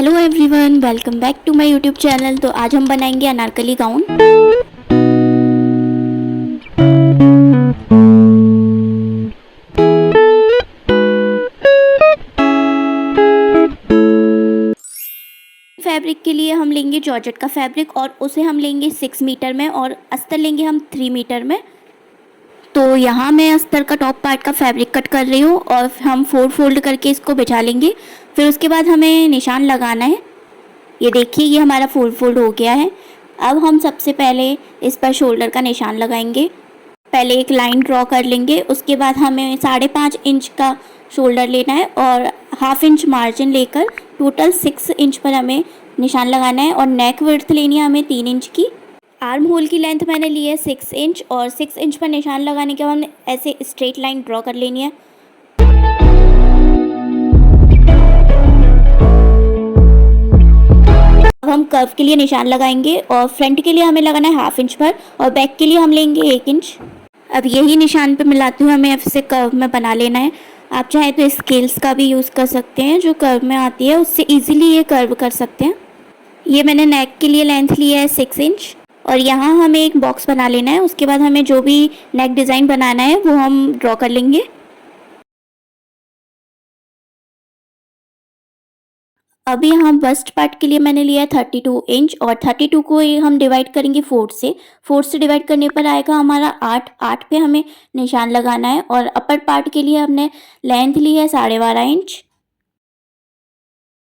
Hello everyone, welcome back to my YouTube channel. तो आज हम बनाएंगे अनारकली गाउन। फैब्रिक के लिए हम लेंगे जॉर्जेट का फैब्रिक और उसे हम लेंगे 6 मीटर में और अस्तर लेंगे हम 3 मीटर में। तो यहाँ मैं अस्तर का टॉप पार्ट का फैब्रिक कट कर रही हूँ और हम 4 फोल्ड करके इसको बिछा लेंगे। फिर उसके बाद हमें निशान लगाना है। ये देखिए, ये हमारा 4 फोल्ड हो गया है। अब हम सबसे पहले इस पर शोल्डर का निशान लगाएंगे। पहले एक लाइन ड्रॉ कर लेंगे, उसके बाद हमें 5.5 इंच का शोल्डर लेना है और हाफ इंच मार्जिन लेकर टोटल 6 इंच पर हमें निशान लगाना है। और नेक विड्थ लेनी है हमें 3 इंच की। आर्म होल की लेंथ मैंने ली है 6 इंच और 6 इंच पर निशान लगाने के बाद हमने ऐसे स्ट्रेट लाइन ड्रॉ कर लेनी है। अब हम कर्व के लिए निशान लगाएंगे और फ्रंट के लिए हमें लगाना है हाफ इंच पर और बैक के लिए हम लेंगे 1 इंच। अब यही निशान पे मिलाते हुए हमें ऐसे कर्व में बना लेना है। आप चाहे तो स्केल्स का भी यूज़ कर सकते हैं जो कर्व में आती है, उससे इजीली ये कर्व कर सकते हैं। ये मैंने नेक के लिए लेंथ ली है 6 इंच और यहाँ हमें एक बॉक्स बना लेना है। उसके बाद हमें जो भी नेक डिज़ाइन बनाना है वो हम ड्रॉ कर लेंगे। अभी हम बस्ट पार्ट के लिए मैंने लिया है 32 इंच और 32 को हम डिवाइड करेंगे 4 से डिवाइड करने पर आएगा हमारा 8 पे हमें निशान लगाना है। और अपर पार्ट के लिए हमने लेंथ ली है 12.5 इंच।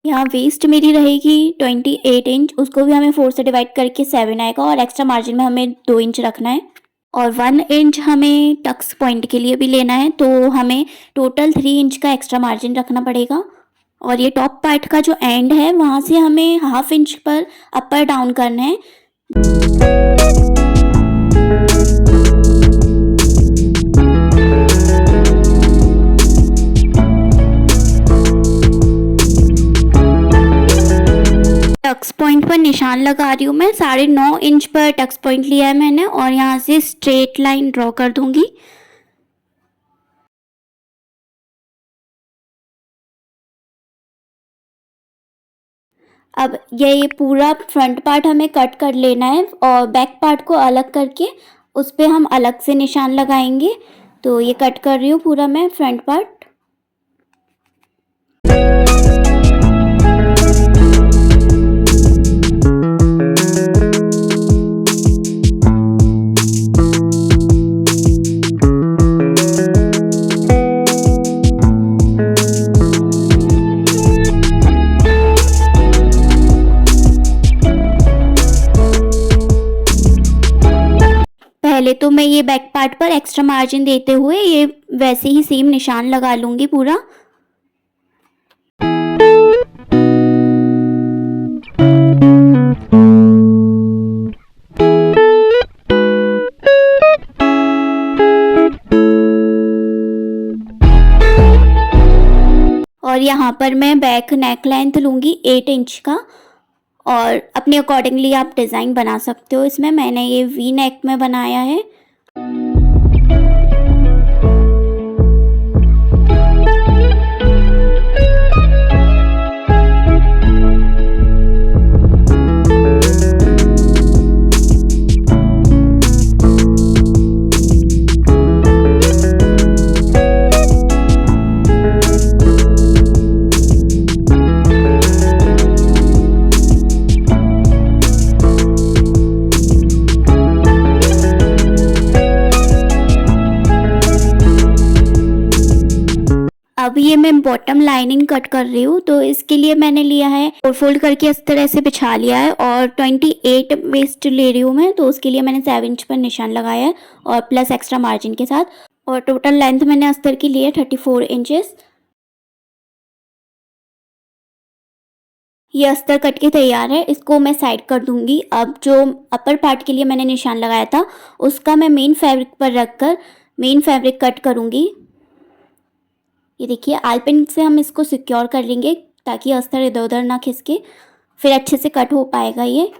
यहाँ वेस्ट मेरी रहेगी 28 इंच, उसको भी हमें 4 से डिवाइड करके 7 आएगा और एक्स्ट्रा मार्जिन में हमें 2 इंच रखना है। और 1 इंच हमें टक्स पॉइंट के लिए भी लेना है, तो हमें टोटल 3 इंच का एक्स्ट्रा मार्जिन रखना पड़ेगा। और ये टॉप पार्ट का जो एंड है वहाँ से हमें हाफ इंच पर अपर डाउन करना है। टक्स पॉइंट पर निशान लगा रही हूँ मैं। 9.5 इंच पर टक्स पॉइंट लिया है मैंने और यहाँ से स्ट्रेट लाइन ड्रॉ कर दूंगी। अब ये पूरा फ्रंट पार्ट हमें कट कर लेना है और बैक पार्ट को अलग करके उस पर हम अलग से निशान लगाएंगे। तो ये कट कर रही हूँ पूरा मैं फ्रंट पार्ट। पहले तो मैं ये बैक पार्ट पर एक्स्ट्रा मार्जिन देते हुए ये वैसे ही सेम निशान लगा लूँगी पूरा। और यहाँ पर मैं बैक नेक लेंथ लूँगी 8 इंच का और अपने अकॉर्डिंगली आप डिज़ाइन बना सकते हो। इसमें मैंने ये वी नेक में बनाया है। अब ये मैं बॉटम लाइनिंग कट कर रही हूँ, तो इसके लिए मैंने लिया है और फोल्ड करके इस तरह से बिछा लिया है और 28 वेस्ट ले रही हूँ मैं। तो उसके लिए मैंने 7 इंच पर निशान लगाया है और प्लस एक्स्ट्रा मार्जिन के साथ। और टोटल लेंथ मैंने अस्तर की ली है 34 इंचेस। ये अस्तर कट के तैयार है, इसको मैं साइड कर दूंगी। अब जो अपर पार्ट के लिए मैंने निशान लगाया था उसका मैं मेन फैब्रिक पर रखकर मेन फैब्रिक कट करूँगी। ये देखिए, आलपिन से हम इसको सिक्योर कर लेंगे ताकि अस्तर इधर उधर ना खिसके, फिर अच्छे से कट हो पाएगा ये।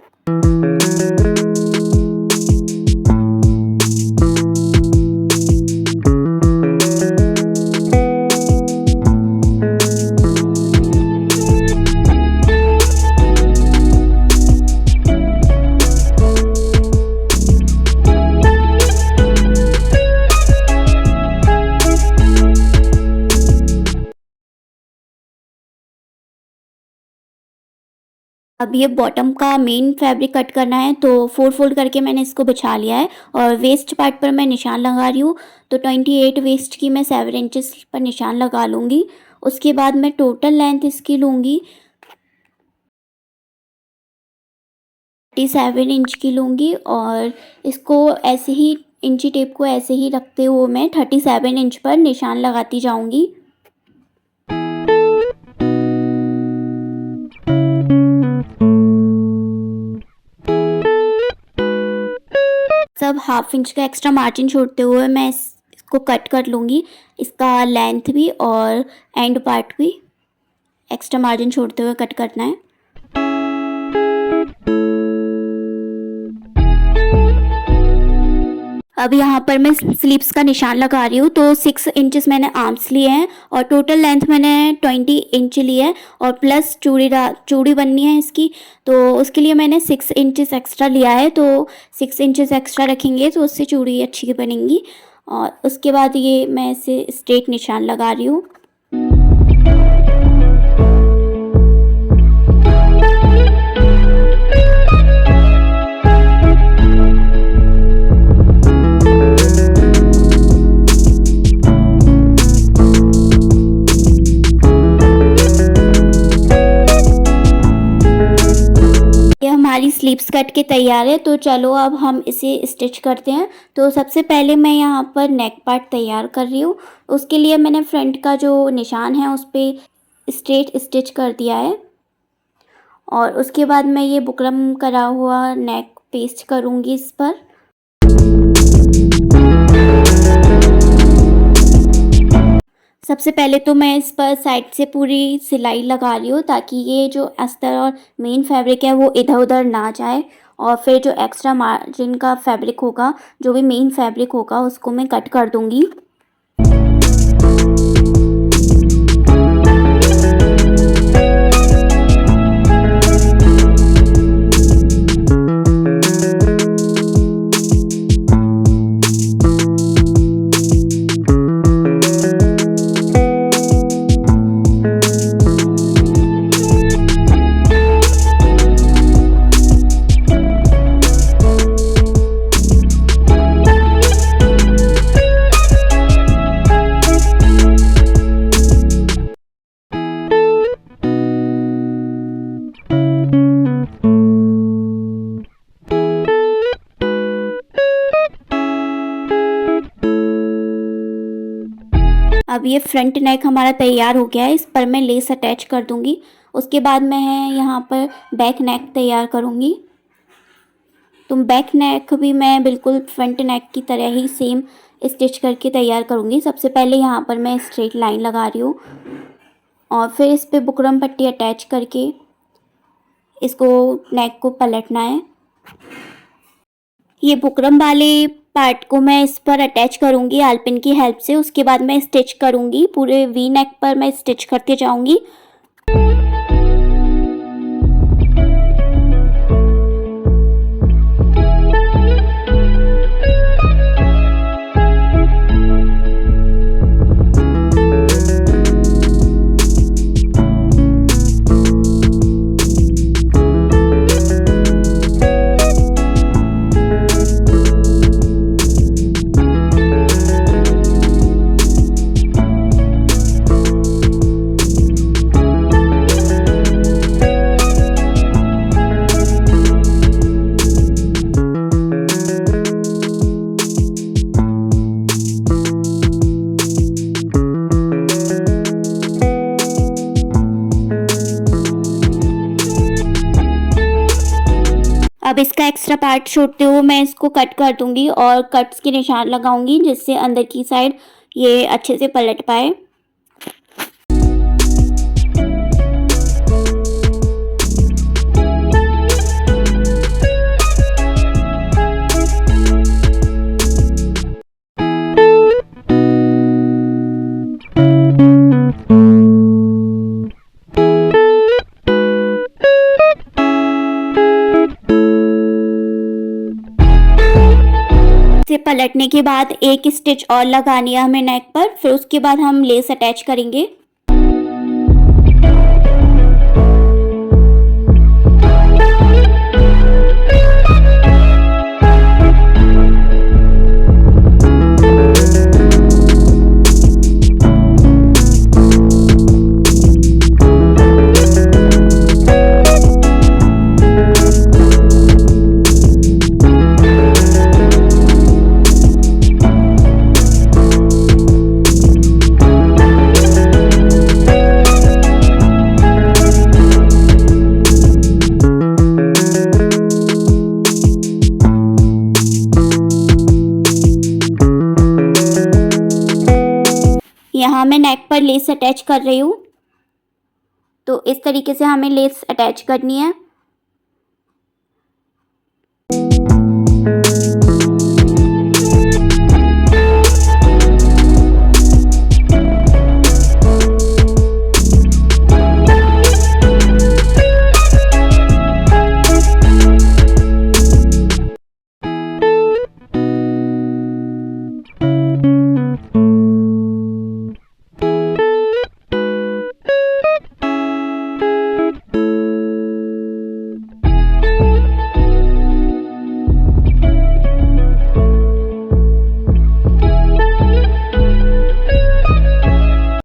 अब ये बॉटम का मेन फैब्रिक कट करना है, तो 4 फोल्ड करके मैंने इसको बिछा लिया है और वेस्ट पार्ट पर मैं निशान लगा रही हूँ। तो 28 वेस्ट की मैं 7 इंचेस पर निशान लगा लूँगी। उसके बाद मैं टोटल लेंथ इसकी लूँगी 37 इंच की लूँगी और इसको ऐसे ही इंची टेप को ऐसे ही रखते हुए मैं 37 इंच पर निशान लगाती जाऊँगी। सब हाफ इंच का एक्स्ट्रा मार्जिन छोड़ते हुए मैं इसको कट कर लूँगी, इसका लेंथ भी और एंड पार्ट भी एक्स्ट्रा मार्जिन छोड़ते हुए कट करना है। अब यहाँ पर मैं स्लीव्स का निशान लगा रही हूँ। तो 6 इंचेस मैंने आर्म्स लिए हैं और टोटल लेंथ मैंने 20 इंच ली है और प्लस चूड़ी बननी है इसकी, तो उसके लिए मैंने 6 इंचेस एक्स्ट्रा लिया है। तो 6 इंचेस एक्स्ट्रा रखेंगे तो उससे चूड़ी अच्छी बनेंगी। और उसके बाद ये मैं इसे स्ट्रेट निशान लगा रही हूँ। हमारी स्लीव्स कट के तैयार है, तो चलो अब हम इसे स्टिच करते हैं। तो सबसे पहले मैं यहाँ पर नेक पार्ट तैयार कर रही हूँ। उसके लिए मैंने फ्रंट का जो निशान है उस पर स्ट्रेट स्टिच कर दिया है और उसके बाद मैं ये बुकरम करा हुआ नेक पेस्ट करूँगी इस पर। सबसे पहले तो मैं इस पर साइड से पूरी सिलाई लगा रही हूँ ताकि ये जो अस्तर और मेन फैब्रिक है वो इधर उधर ना जाए और फिर जो एक्स्ट्रा मार्जिन का फैब्रिक होगा, जो भी मेन फैब्रिक होगा, उसको मैं कट कर दूँगी। अब ये फ्रंट नेक हमारा तैयार हो गया है, इस पर मैं लेस अटैच कर दूंगी। उसके बाद मैं यहाँ पर बैक नेक तैयार करूँगी। तो बैक नेक भी मैं बिल्कुल फ्रंट नेक की तरह ही सेम स्टिच करके तैयार करूँगी। सबसे पहले यहाँ पर मैं स्ट्रेट लाइन लगा रही हूँ और फिर इस पर बुकरम पट्टी अटैच करके इसको नेक को पलटना है। ये बुकरम वाले पार्ट को मैं इस पर अटैच करूँगी आलपिन की हेल्प से। उसके बाद मैं स्टिच करूँगी, पूरे वी नेक पर मैं स्टिच करते जाऊँगी। अब इसका एक्स्ट्रा पार्ट छोड़ते हुए मैं इसको कट कर दूंगी और कट्स के निशान लगाऊंगी जिससे अंदर की साइड ये अच्छे से पलट पाए। से पलटने के बाद एक स्टिच और लगानी है हमें नेक पर, फिर उसके बाद हम लेस अटैच करेंगे। पर लेस अटैच कर रही हूँ। तो इस तरीके से हमें लेस अटैच करनी है।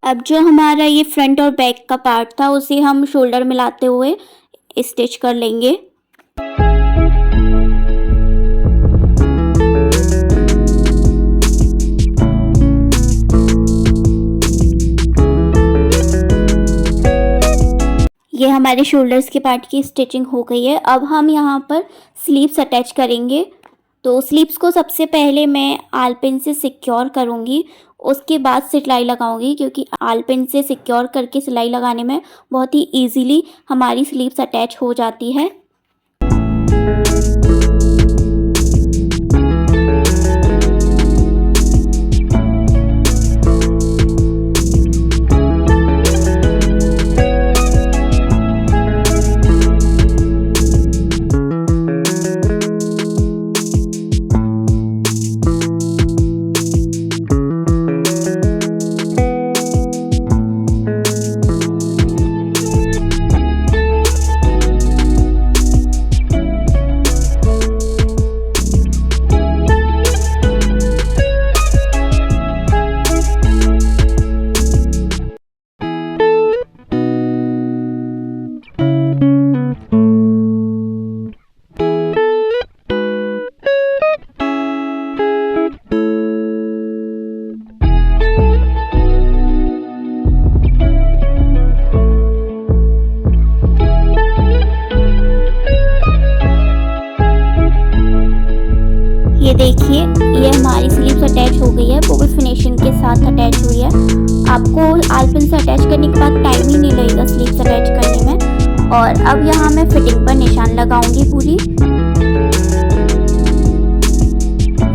अब जो हमारा ये फ्रंट और बैक का पार्ट था उसे हम शोल्डर मिलाते हुए स्टिच कर लेंगे। ये हमारे शोल्डर्स के पार्ट की स्टिचिंग हो गई है। अब हम यहाँ पर स्लीव्स अटैच करेंगे। तो स्लीव्स को सबसे पहले मैं आल पिन से सिक्योर करूँगी, उसके बाद सिलाई लगाऊंगी, क्योंकि आल पिन से सिक्योर करके सिलाई लगाने में बहुत ही इजीली हमारी स्लीव्स अटैच हो जाती है। ये देखिए, ये हमारी स्लीव्स अटैच हो गई है, वो भी फिनिशिंग के साथ अटैच हुई है। आपको आल पिन से अटैच करने के बाद टाइम ही नहीं लगेगा स्लीव्स अटैच करने में। और अब यहाँ मैं फिटिंग पर निशान लगाऊंगी पूरी।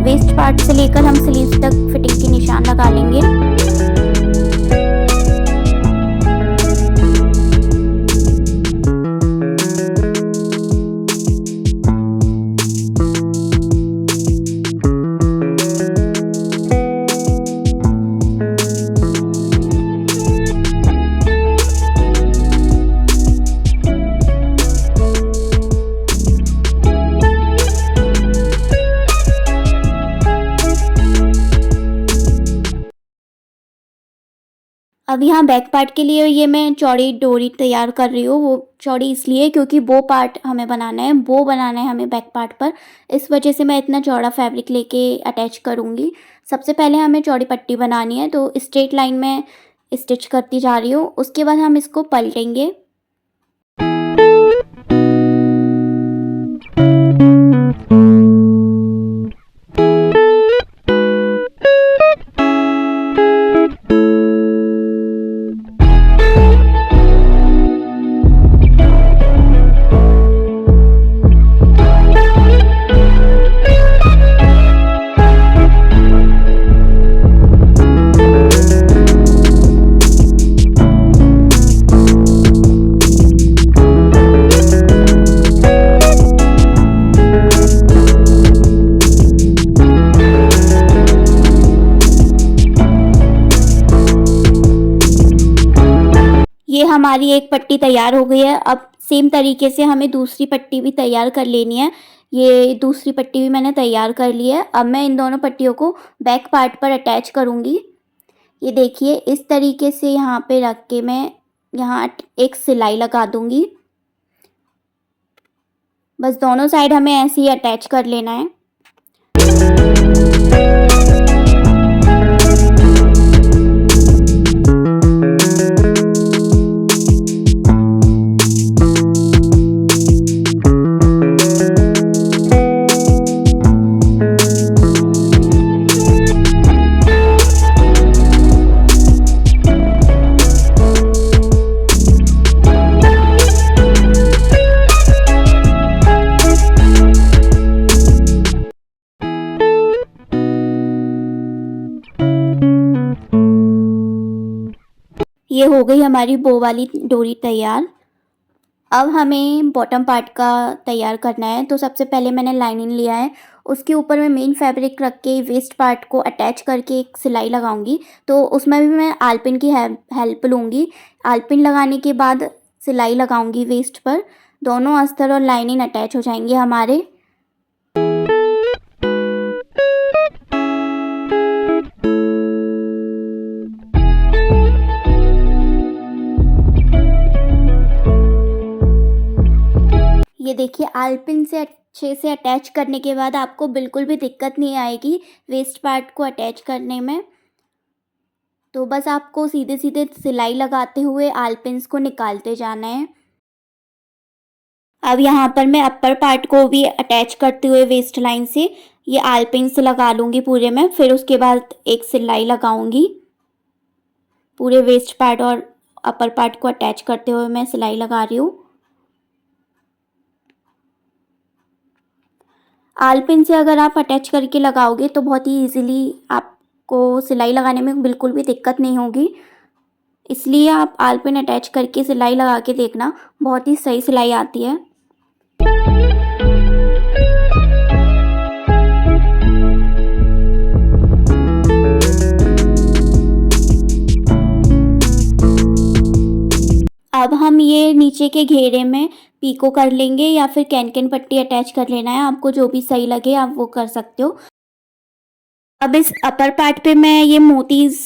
वेस्ट पार्ट से लेकर हम स्लीव्स तक फिटिंग के निशान लगा लेंगे। अब यहाँ बैक पार्ट के लिए ये मैं चौड़ी डोरी तैयार कर रही हूँ। वो चौड़ी इसलिए क्योंकि बो पार्ट हमें बनाना है, बो बनाना है हमें बैक पार्ट पर। इस वजह से मैं इतना चौड़ा फैब्रिक लेके अटैच करूँगी। सबसे पहले हमें चौड़ी पट्टी बनानी है, तो स्ट्रेट लाइन में स्टिच करती जा रही हूँ। उसके बाद हम इसको पलटेंगे। ये हमारी एक पट्टी तैयार हो गई है। अब सेम तरीके से हमें दूसरी पट्टी भी तैयार कर लेनी है। ये दूसरी पट्टी भी मैंने तैयार कर ली है। अब मैं इन दोनों पट्टियों को बैक पार्ट पर अटैच करूँगी। ये देखिए, इस तरीके से यहाँ पे रख के मैं यहाँ एक सिलाई लगा दूँगी। बस दोनों साइड हमें ऐसे ही अटैच कर लेना है। ये हो गई हमारी बो वाली डोरी तैयार। अब हमें बॉटम पार्ट का तैयार करना है। तो सबसे पहले मैंने लाइनिंग लिया है, उसके ऊपर मैं मेन फैब्रिक रख के वेस्ट पार्ट को अटैच करके एक सिलाई लगाऊंगी। तो उसमें भी मैं आलपिन की हेल्प लूँगी। आलपिन लगाने के बाद सिलाई लगाऊंगी वेस्ट पर। दोनों अस्तर और लाइनिंग अटैच हो जाएंगे हमारे। ये देखिए, आलपिन से अच्छे से अटैच करने के बाद आपको बिल्कुल भी दिक्कत नहीं आएगी वेस्ट पार्ट को अटैच करने में। तो बस आपको सीधे सीधे सिलाई लगाते हुए आलपिन्स को निकालते जाना है। अब यहाँ पर मैं अपर पार्ट को भी अटैच करते हुए वेस्ट लाइन से ये आलपिन्स लगा लूँगी पूरे में। फिर उसके बाद एक सिलाई लगाऊंगी। पूरे वेस्ट पार्ट और अपर पार्ट को अटैच करते हुए मैं सिलाई लगा रही हूँ। आलपिन से अगर आप अटैच करके लगाओगे तो बहुत ही इजीली आपको सिलाई लगाने में बिल्कुल भी दिक्कत नहीं होगी। इसलिए आप आलपिन अटैच करके सिलाई लगा के देखना, बहुत ही सही सिलाई आती है। अब हम ये नीचे के घेरे में पीको कर लेंगे या फिर कैन पट्टी अटैच कर लेना है। आपको जो भी सही लगे आप वो कर सकते हो। अब इस अपर पार्ट पे मैं ये मोतीज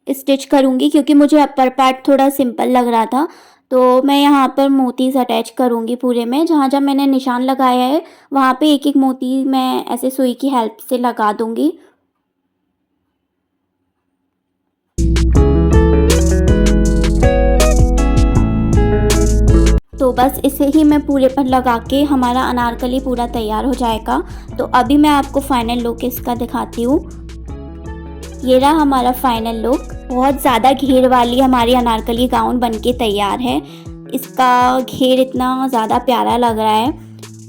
स्टिच करूँगी क्योंकि मुझे अपर पार्ट थोड़ा सिंपल लग रहा था। तो मैं यहाँ पर मोतीज अटैच करूँगी पूरे में। जहाँ जहाँ मैंने निशान लगाया है वहाँ पे एक एक मोती मैं ऐसे सुई की हेल्प से लगा दूँगी। तो बस इसे ही मैं पूरे पर लगा के हमारा अनारकली पूरा तैयार हो जाएगा। तो अभी मैं आपको फाइनल लुक इसका दिखाती हूँ। ये रहा हमारा फाइनल लुक। बहुत ज़्यादा घेर वाली हमारी अनारकली गाउन बनके तैयार है। इसका घेर इतना ज़्यादा प्यारा लग रहा है।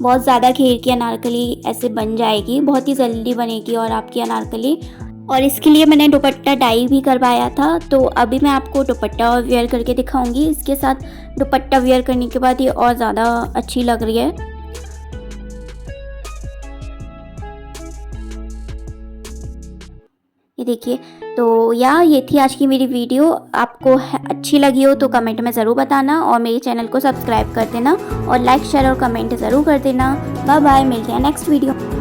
बहुत ज़्यादा घेर की अनारकली ऐसे बन जाएगी, बहुत ही जल्दी बनेगी और आपकी अनारकली। और इसके लिए मैंने दुपट्टा डाई भी करवाया था। तो अभी मैं आपको दुपट्टा वेयर करके दिखाऊंगी। इसके साथ दुपट्टा वेयर करने के बाद ये और ज़्यादा अच्छी लग रही है। ये देखिए। तो ये थी आज की मेरी वीडियो। आपको अच्छी लगी हो तो कमेंट में ज़रूर बताना और मेरे चैनल को सब्सक्राइब कर देना और लाइक शेयर और कमेंट ज़रूर कर देना। बाय बाय, मिलते हैं नेक्स्ट वीडियो।